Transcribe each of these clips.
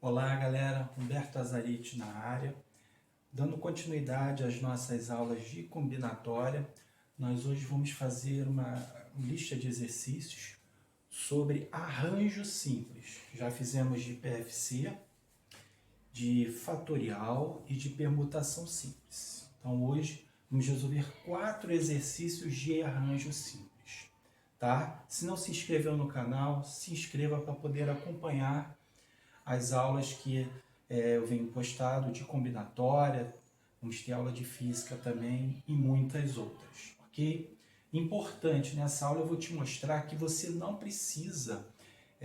Olá galera, Humberto Azarite na área. Dando continuidade às nossas aulas de combinatória, nós hoje vamos fazer uma lista de exercícios sobre arranjo simples. Já fizemos de PFC, de fatorial e de permutação simples. Então hoje vamos resolver 4 exercícios de arranjo simples, tá? Se não se inscreveu no canal, se inscreva para poder acompanhar as aulas que eu venho postado de combinatória, vamos ter aula de física também e muitas outras, ok? Importante, nessa aula eu vou te mostrar que você não precisa,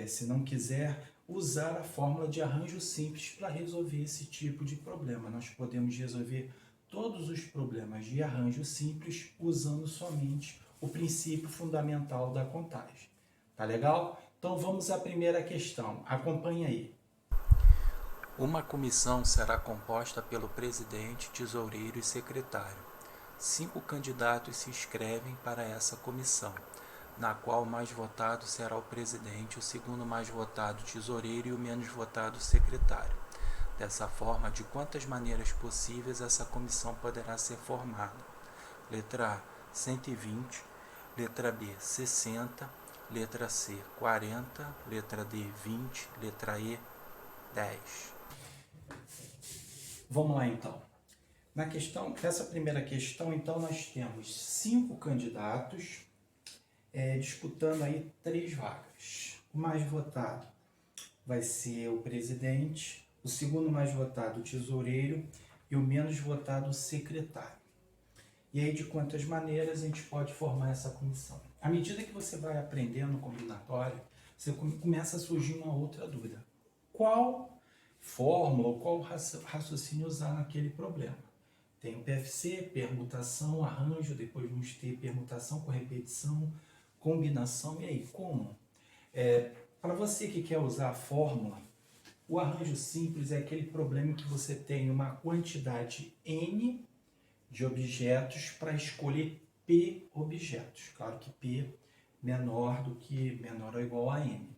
se não quiser, usar a fórmula de arranjo simples para resolver esse tipo de problema. Nós podemos resolver todos os problemas de arranjo simples usando somente o princípio fundamental da contagem. Tá legal? Então vamos à primeira questão. Acompanhe aí. Uma comissão será composta pelo presidente, tesoureiro e secretário. 5 candidatos se inscrevem para essa comissão, na qual o mais votado será o presidente, o segundo mais votado tesoureiro e o menos votado secretário. Dessa forma, de quantas maneiras possíveis essa comissão poderá ser formada? Letra A, 120, letra B, 60, letra C, 40, letra D, 20, letra E, 10. Vamos lá então. Nessa primeira questão, então, nós temos 5 candidatos disputando aí 3 vagas. O mais votado vai ser o presidente, o segundo mais votado o tesoureiro e o menos votado o secretário. E aí, de quantas maneiras a gente pode formar essa comissão? À medida que você vai aprendendo combinatória, você começa a surgir uma outra dúvida. Qual fórmula ou qual raciocínio usar naquele problema? Tem o PFC, permutação, arranjo, depois vamos ter permutação com repetição, combinação, e aí, como? Para você que quer usar a fórmula, o arranjo simples é aquele problema em que você tem uma quantidade N de objetos para escolher P objetos. Claro que P menor ou igual a N.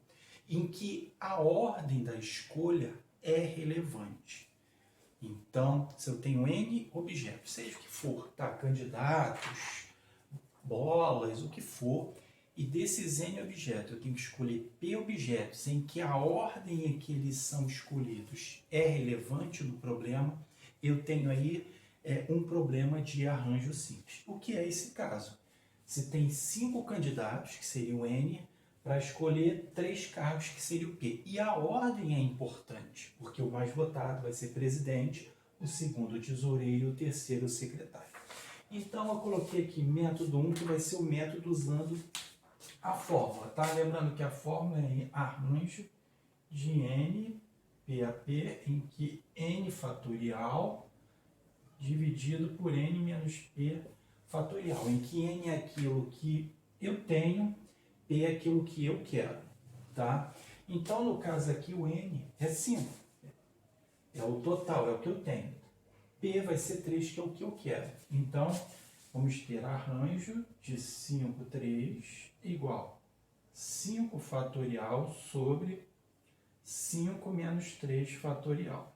Em que a ordem da escolha é relevante. Então, se eu tenho N objetos, seja o que for, tá? Candidatos, bolas, o que for, e desses N objetos eu tenho que escolher P objetos em que a ordem em que eles são escolhidos é relevante no problema, eu tenho aí um problema de arranjo simples. O que é esse caso? Se tem 5 candidatos, que seria o N, para escolher 3 cargos, que seria o P. E a ordem é importante, porque o mais votado vai ser presidente, o segundo o tesoureiro e o terceiro o secretário. Então eu coloquei aqui método 1, que vai ser o método usando a fórmula, tá? Lembrando que a fórmula é arranjo de N, P a P, em que N fatorial dividido por N menos P fatorial, em que N é aquilo que eu tenho, P é aquilo que eu quero, tá? Então, no caso aqui, o N é 5. É o total, é o que eu tenho. P vai ser 3, que é o que eu quero. Então, vamos ter arranjo de 5, 3, igual 5 fatorial sobre 5 menos 3 fatorial.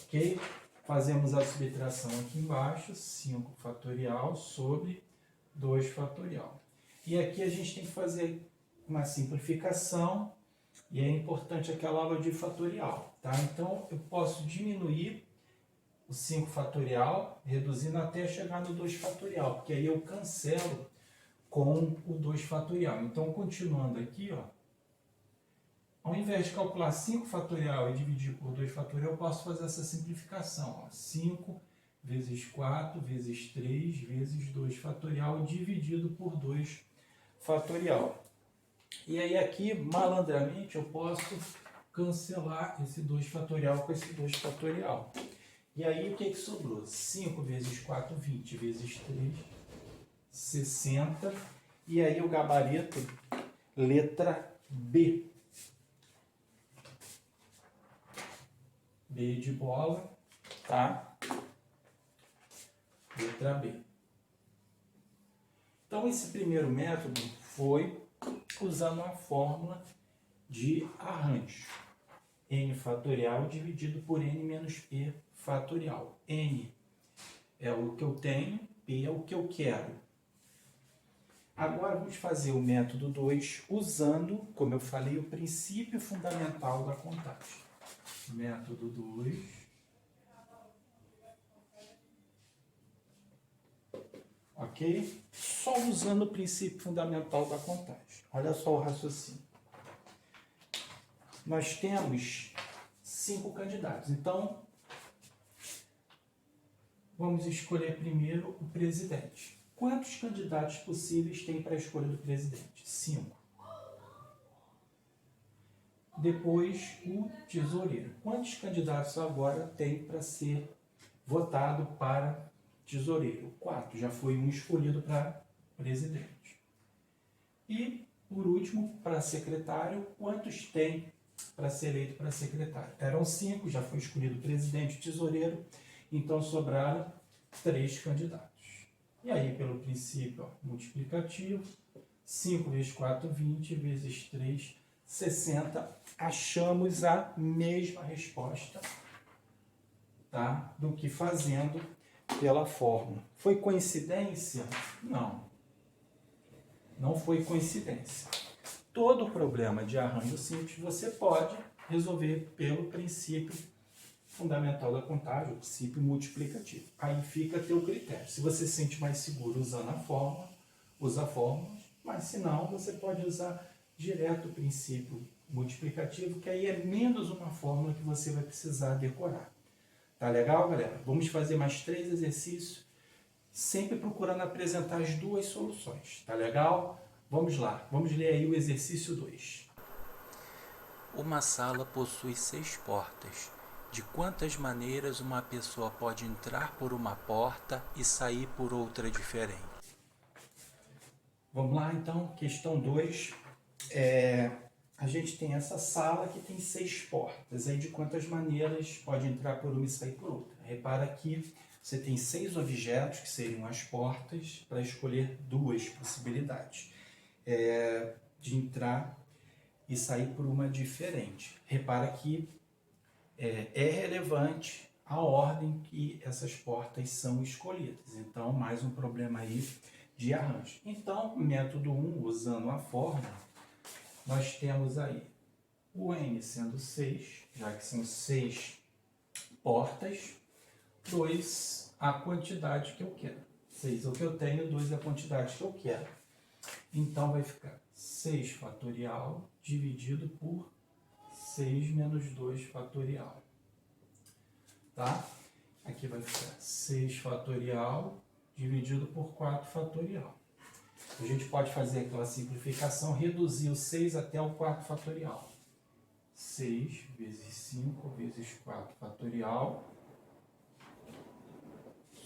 Ok? Fazemos a subtração aqui embaixo, 5 fatorial sobre 2 fatorial. E aqui a gente tem que fazer uma simplificação, e é importante aquela aula de fatorial, tá? Então, eu posso diminuir o 5 fatorial, reduzindo até chegar no 2 fatorial, porque aí eu cancelo com o 2 fatorial. Então, continuando aqui, ó, ao invés de calcular 5 fatorial e dividir por 2 fatorial, eu posso fazer essa simplificação, ó, 5 vezes 4 vezes 3 vezes 2 fatorial dividido por 2 fatorial. E aí aqui, malandramente, eu posso cancelar esse 2 fatorial com esse 2 fatorial. E aí o que sobrou? 5 vezes 4, 20, vezes 3, 60. E aí o gabarito, letra B. B de bola, tá? Letra B. Então, esse primeiro método foi usando a fórmula de arranjo. n fatorial dividido por n menos p fatorial. N é o que eu tenho, p é o que eu quero. Agora vamos fazer o método 2 usando, como eu falei, o princípio fundamental da contagem. Método 2. Ok? Só usando o princípio fundamental da contagem. Olha só o raciocínio. Nós temos 5 candidatos. Então, vamos escolher primeiro o presidente. Quantos candidatos possíveis tem para a escolha do presidente? 5. Depois, o tesoureiro. Quantos candidatos agora tem para ser votado para tesoureiro? 4. Já foi um escolhido para presidente. E, por último, para secretário, quantos tem para ser eleito para secretário? Eram 5, já foi escolhido o presidente e o tesoureiro, então sobraram 3 candidatos. E aí, pelo princípio multiplicativo, 5 vezes 4, 20, vezes 3, 60. Achamos a mesma resposta, tá? Do que fazendo pela fórmula. Foi coincidência? Não. Não foi coincidência. Todo problema de arranjo simples você pode resolver pelo princípio fundamental da contagem, o princípio multiplicativo. Aí fica a teu critério. Se você se sente mais seguro usando a fórmula, usa a fórmula, mas se não, você pode usar direto o princípio multiplicativo, que aí é menos uma fórmula que você vai precisar decorar. Tá legal, galera? Vamos fazer mais 3 exercícios, sempre procurando apresentar as 2 soluções. Tá legal? Vamos lá, vamos ler aí o exercício 2. Uma sala possui 6 portas. De quantas maneiras uma pessoa pode entrar por uma porta e sair por outra diferente? Vamos lá, então, questão 2. A gente tem essa sala que tem 6 portas. Aí de quantas maneiras pode entrar por uma e sair por outra? Repara que você tem 6 objetos, que seriam as portas, para escolher 2 possibilidades de entrar e sair por uma diferente. Repara que é relevante a ordem que essas portas são escolhidas. Então, mais um problema aí de arranjo. Então, método 1, usando a fórmula, nós temos aí o n sendo 6, já que são 6 portas, 2 a quantidade que eu quero. 6 é o que eu tenho, 2 é a quantidade que eu quero. Então, vai ficar 6 fatorial dividido por 6 menos 2 fatorial. Tá? Aqui vai ficar 6 fatorial dividido por 4 fatorial. A gente pode fazer aquela simplificação, reduzir o 6 até o 4 fatorial. 6 vezes 5 vezes 4 fatorial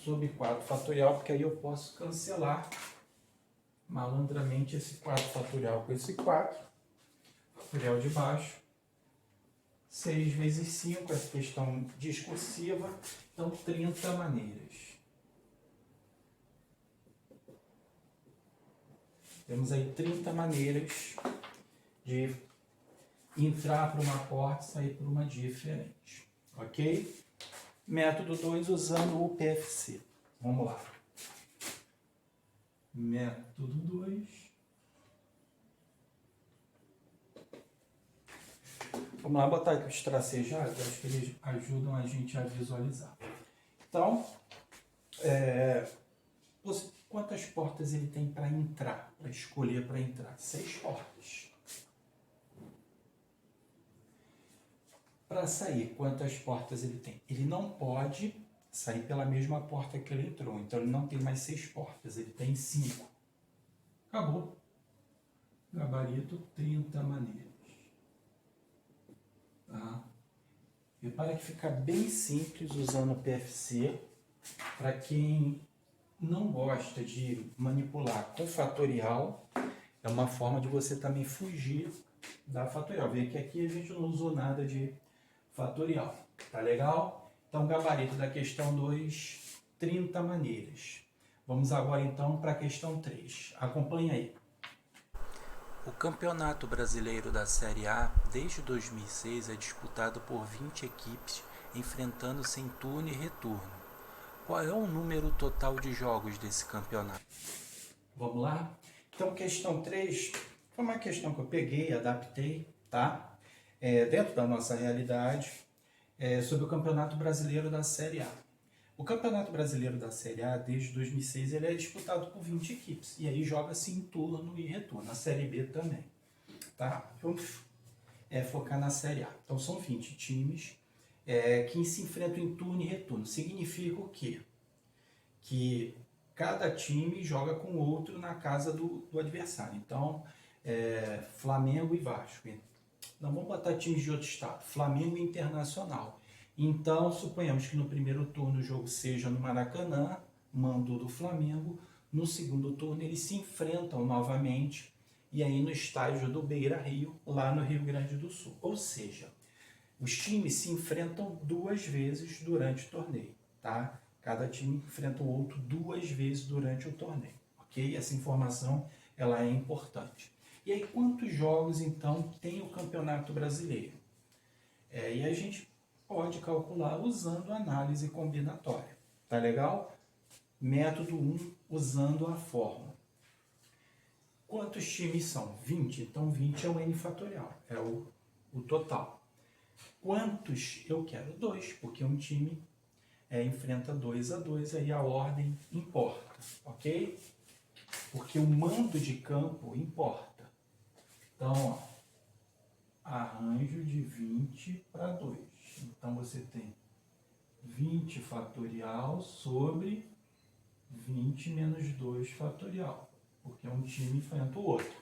sobre 4 fatorial, porque aí eu posso cancelar malandramente esse 4 fatorial com esse 4 fatorial de baixo. 6 vezes 5, essa questão discursiva, então 30 maneiras. Temos aí 30 maneiras de entrar por uma porta e sair por uma diferente. Ok? Método 2, usando o PFC. Vamos lá. Método 2. Vamos lá botar aqui os tracejados, acho que eles ajudam a gente a visualizar. Então, quantas portas ele tem para entrar, para escolher para entrar? 6 portas. Para sair, quantas portas ele tem? Ele não pode sair pela mesma porta que ele entrou, então ele não tem mais 6 portas, ele tem 5. Acabou. Gabarito, 30 maneiras. Tá? Repara que fica bem simples usando o PFC. Para quem não gosta de manipular com fatorial, é uma forma de você também fugir da fatorial. Vê que aqui a gente não usou nada de fatorial. Tá legal? Então, gabarito da questão 2, 30 maneiras. Vamos agora então para a questão 3. Acompanha aí. O Campeonato Brasileiro da Série A, desde 2006, é disputado por 20 equipes, enfrentando-se em turno e retorno. Qual é o número total de jogos desse campeonato? Vamos lá? Então, questão 3 foi uma questão que eu peguei, adaptei, tá? Dentro da nossa realidade, sobre o Campeonato Brasileiro da Série A. O Campeonato Brasileiro da Série A, desde 2006, ele é disputado por 20 equipes. E aí joga-se em turno e retorno. A Série B também. Tá? Vamos focar na Série A. Então são 20 times que se enfrentam em turno e retorno. Significa o quê? Que cada time joga com o outro na casa do adversário. Então, Flamengo e Vasco. Não vamos botar times de outro estado. Flamengo e Internacional. Então, suponhamos que no primeiro turno o jogo seja no Maracanã, mando do Flamengo. No segundo turno eles se enfrentam novamente, e aí no estádio do Beira-Rio, lá no Rio Grande do Sul. Ou seja, os times se enfrentam 2 vezes durante o torneio, tá? Cada time enfrenta o outro 2 vezes durante o torneio, ok? Essa informação ela é importante. E aí, quantos jogos, então, tem o Campeonato Brasileiro? E a gente pode calcular usando análise combinatória. Tá legal? Método 1, usando a fórmula. Quantos times são? 20. Então, 20 é o N fatorial, é o total. Quantos eu quero? 2, porque um time enfrenta 2 a 2, aí a ordem importa, ok? Porque o mando de campo importa. Então, ó, arranjo de 20 para 2. Então, você tem 20 fatorial sobre 20 menos 2 fatorial, porque um time enfrenta o outro,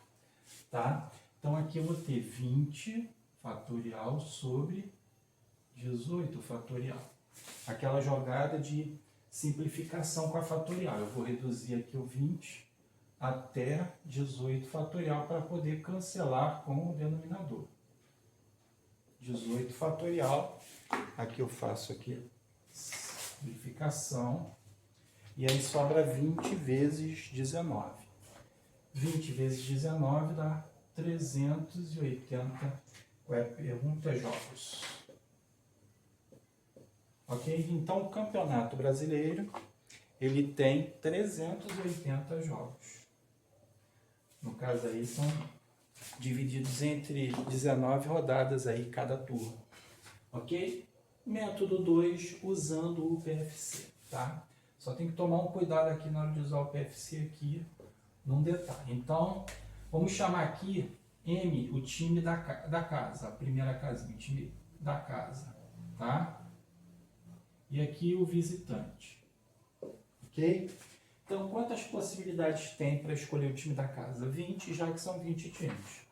tá? Então, aqui eu vou ter 20 fatorial sobre 18 fatorial. Aquela jogada de simplificação com a fatorial. Eu vou reduzir aqui o 20 até 18 fatorial para poder cancelar com o denominador. 18 fatorial. Aqui eu faço aqui simplificação. E aí sobra 20 vezes 19. 20 vezes 19 dá 380. Pergunta jogos. Ok? Então, o Campeonato Brasileiro, ele tem 380 jogos. No caso aí, são divididos entre 19 rodadas aí cada turno. Ok? Método 2, usando o PFC, tá? Só tem que tomar um cuidado aqui na hora de usar o PFC aqui, num detalhe. Então, vamos chamar aqui M, o time da casa, a primeira casinha, o time da casa, tá? E aqui o visitante, ok? Então, quantas possibilidades tem para escolher o time da casa? 20, já que são 20 times.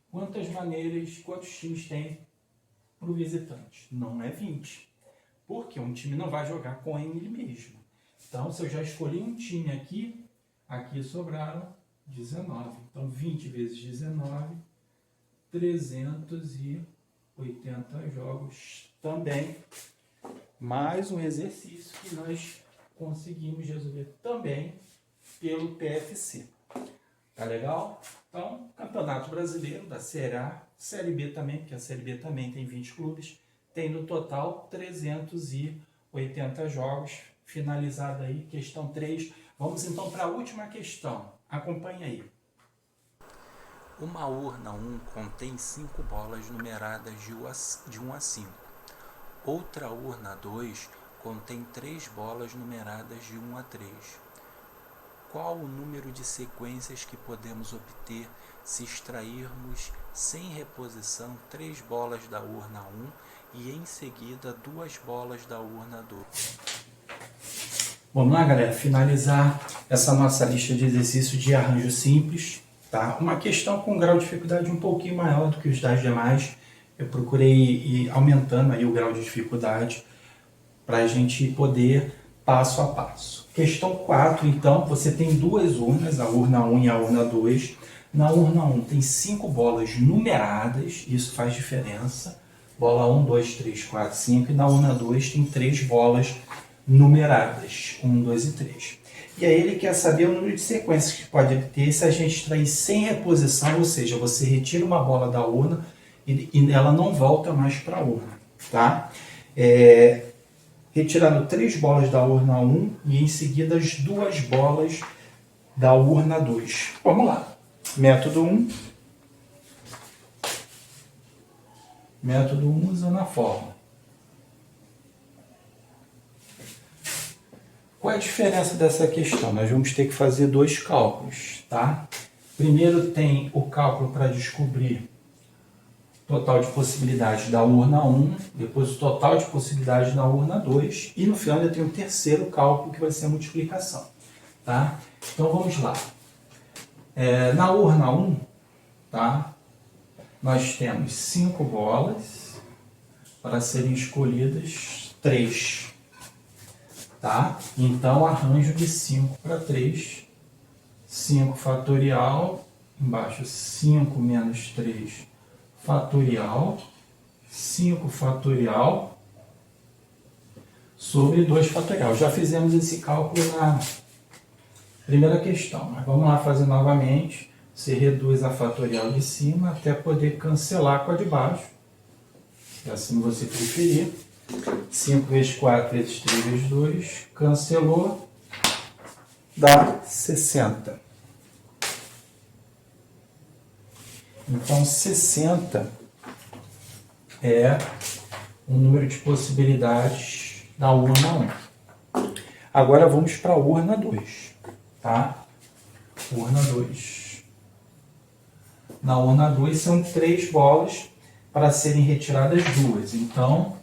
Quantas maneiras, quantos times tem para o visitante? Não é 20, porque um time não vai jogar com ele mesmo. Então, se eu já escolhi um time aqui, aqui sobraram 19. Então, 20 vezes 19, 380 jogos também. Mais um exercício que nós conseguimos resolver também pelo PFC. Tá legal? Então, Campeonato Brasileiro da Série A, Série B também, porque a Série B também tem 20 clubes, tem no total 380 jogos. Finalizada aí, questão 3. Vamos então para a última questão. Acompanhe aí. Uma urna 1 contém 5 bolas numeradas de 1 a 5. Outra urna 2 contém 3 bolas numeradas de 1 a 3. Qual o número de sequências que podemos obter se extrairmos sem reposição 3 bolas da urna 1 e em seguida 2 bolas da urna 2? Vamos lá, galera, finalizar essa nossa lista de exercícios de arranjo simples, tá? Uma questão com grau de dificuldade um pouquinho maior do que os das demais. Eu procurei ir aumentando aí o grau de dificuldade para a gente poder passo a passo. Questão 4, então, você tem 2 urnas, a urna 1 e a urna 2. Na urna 1 tem 5 bolas numeradas, isso faz diferença. Bola 1, 2, 3, 4, 5. E na urna 2 tem 3 bolas numeradas, 1, 2 e 3. E aí ele quer saber o número de sequências que pode ter se a gente extrair sem reposição, ou seja, você retira uma bola da urna e ela não volta mais para a urna, tá? Retirando 3 bolas da urna 1 e em seguida as 2 bolas da urna 2. Vamos lá. Método 1. Método 1 usando a fórmula. Qual é a diferença dessa questão? Nós vamos ter que fazer 2 cálculos, tá? Primeiro tem o cálculo para descobrir o total de possibilidades da urna 1, depois o total de possibilidades da urna 2 e no final ainda tem o terceiro cálculo que vai ser a multiplicação, tá? Então vamos lá. Na urna 1, tá? Nós temos 5 bolas para serem escolhidas 3. Tá? Então, arranjo de 5 para 3. 5 fatorial, embaixo 5 menos 3 fatorial, 5 fatorial sobre 2 fatorial. Já fizemos esse cálculo na primeira questão, mas vamos lá fazer novamente. Você reduz a fatorial de cima até poder cancelar com a de baixo, se assim você preferir. 5 vezes 4 vezes 3 vezes 2, cancelou, dá 60. Então, 60 é o número de possibilidades da urna 1. Agora vamos para a urna 2, tá? Urna 2. Na urna 2 são 3 bolas para serem retiradas 2. Então,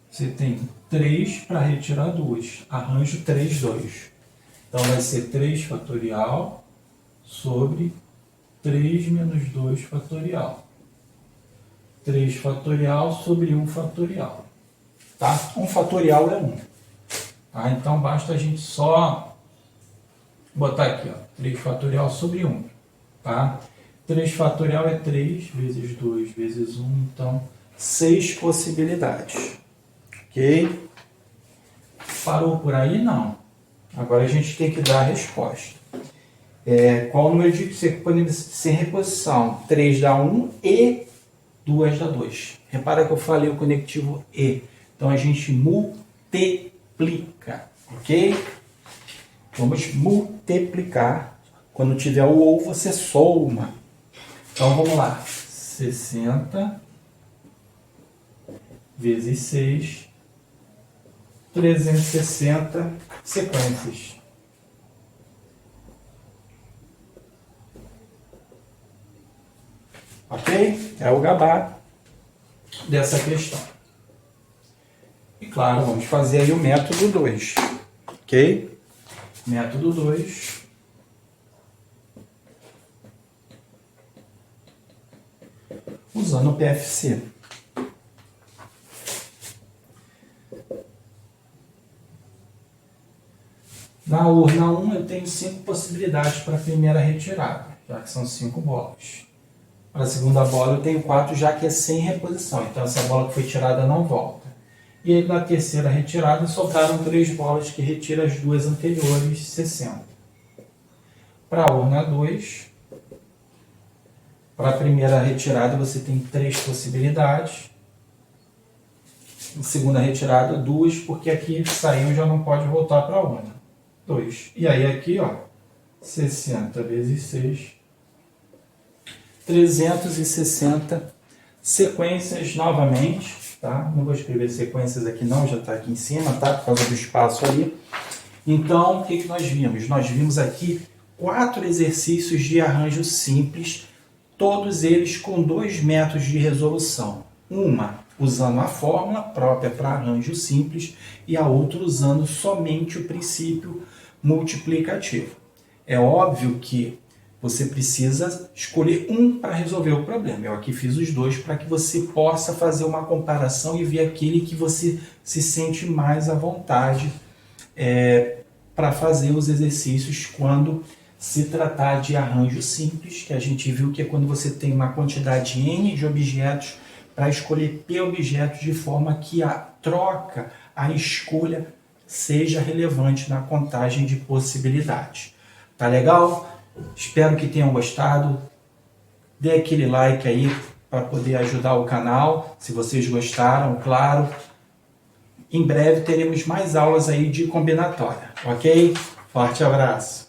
você tem 3 para retirar 2. Arranjo 3, 2. Então, vai ser 3 fatorial sobre 3 menos 2 fatorial. 3 fatorial sobre 1 fatorial. Tá? 1 fatorial é 1. Tá? Então, basta a gente só botar aqui, ó, 3 fatorial sobre 1. Tá? 3 fatorial é 3 vezes 2 vezes 1. Então, 6 possibilidades. Ok? Parou por aí? Não. Agora a gente tem que dar a resposta. Qual o número de sequências sem reposição? 3 dá 1 e 2 dá 2. Repara que eu falei o conectivo e. Então a gente multiplica. Ok? Vamos multiplicar. Quando tiver o ou, você soma. Então vamos lá. 60 vezes 6. 360 sequências. Ok? É o gabá dessa questão. E claro, vamos fazer aí o método 2. Ok? Método 2. Usando o PFC. Na urna 1 eu tenho 5 possibilidades para a primeira retirada, já que são 5 bolas. Para a segunda bola eu tenho 4, já que é sem reposição, então essa bola que foi tirada não volta. E aí na terceira retirada sobraram 3 bolas que retiram as 2 anteriores, 60. Para a urna 2, para a primeira retirada você tem 3 possibilidades. Na segunda retirada 2, porque aqui saiu já não pode voltar para a urna. 2. E aí aqui, ó, 60 vezes 6, 360 sequências novamente, tá? Não vou escrever sequências aqui não, já está aqui em cima, tá? Por causa do espaço ali. Então, o que nós vimos? Nós vimos aqui 4 exercícios de arranjo simples, todos eles com 2 métodos de resolução. Uma usando a fórmula própria para arranjo simples e a outra usando somente o princípio multiplicativo. É óbvio que você precisa escolher um para resolver o problema. Eu aqui fiz os 2 para que você possa fazer uma comparação e ver aquele que você se sente mais à vontade para fazer os exercícios quando se tratar de arranjo simples, que a gente viu que é quando você tem uma quantidade N de objetos para escolher P objetos de forma que a troca, a escolha seja relevante na contagem de possibilidades. Tá legal? Espero que tenham gostado. Dê aquele like aí para poder ajudar o canal, se vocês gostaram, claro. Em breve teremos mais aulas aí de combinatória, ok? Forte abraço!